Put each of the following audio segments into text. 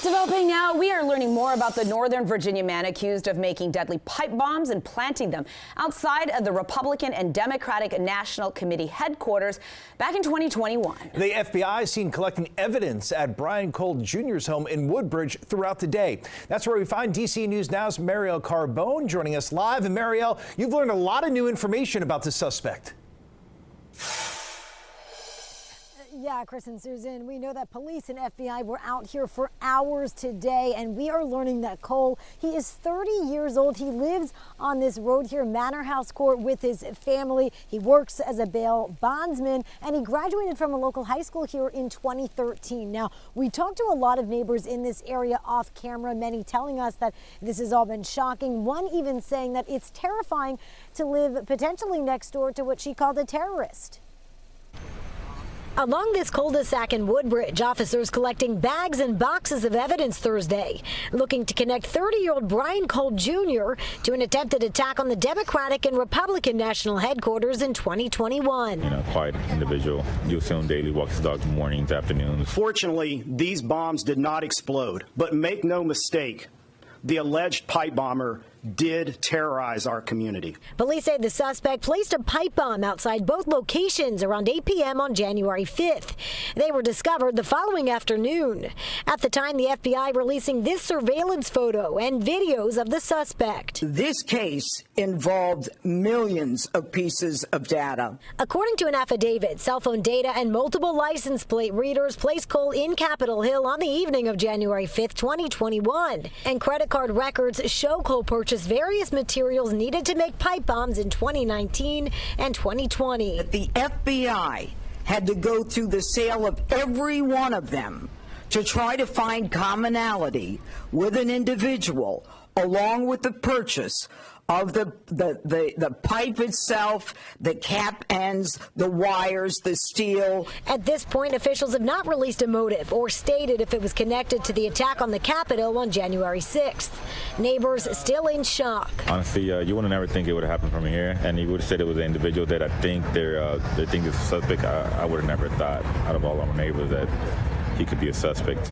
Developing now, we are learning more about the Northern Virginia man accused of making deadly pipe bombs and planting them outside of the Republican and Democratic National Committee headquarters back in 2021. The FBI is seen collecting evidence at Brian Cole Jr.'s home in Woodbridge throughout the day. That's where we find DC News Now's Marielle Carbone joining us live. And Marielle, you've learned a lot of new information about the suspect. Yeah, Chris and Susan, we know that police and FBI were out here for hours today, and we are learning that Cole, he is 30 years old. He lives on this road here, Manor House Court, with his family. He works as a bail bondsman, and he graduated from a local high school here in 2013. Now, we talked to a lot of neighbors in this area off camera, many telling us that this has all been shocking, one even saying that it's terrifying to live potentially next door to what she called a terrorist. Along this cul-de-sac in Woodbridge, officers collecting bags and boxes of evidence Thursday, looking to connect 30-year-old Brian Cole Jr. to an attempted attack on the Democratic and Republican national headquarters in 2021. Quiet individual. You see him daily, walks his dogs mornings, afternoons. Fortunately, these bombs did not explode, but make no mistake, the alleged pipe bomber did terrorize our community. Police say the suspect placed a pipe bomb outside both locations around 8 p.m. on January 5th. They were discovered the following afternoon. At the time, the FBI releasing this surveillance photo and videos of the suspect. This case involved millions of pieces of data. According to an affidavit, cell phone data and multiple license plate readers placed Cole in Capitol Hill on the evening of January 5th, 2021. And credit card records show Cole purchased various materials needed to make pipe bombs in 2019 and 2020. The FBI had to go through the sale of every one of them to try to find commonality with an individual, along with the purchase of the pipe itself, the cap ends, the wires, the steel. At this point, officials have not released a motive or stated if it was connected to the attack on the Capitol on January 6th. Neighbors still in shock. Honestly, you would never think it would have happened from here, and you would have said it was an individual that I think they think is a suspect. I would have never thought, out of all our neighbors, that he could be a suspect.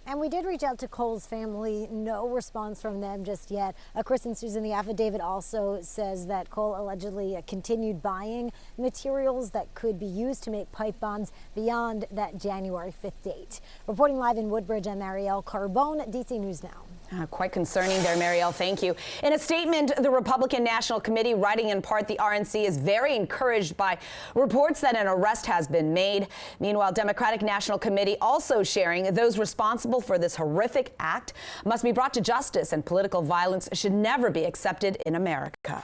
And we did reach out to Cole's family. No response from them just yet. Chris and Susan, the affidavit also says that Cole allegedly continued buying materials that could be used to make pipe bombs beyond that January 5th date. Reporting live in Woodbridge, I'm Marielle Carbone, DC News Now. Quite concerning there, Marielle. Thank you. In a statement, the Republican National Committee, writing in part, the RNC is very encouraged by reports that an arrest has been made. Meanwhile, Democratic National Committee also sharing those responsible for this horrific act must be brought to justice, and political violence should never be accepted in America.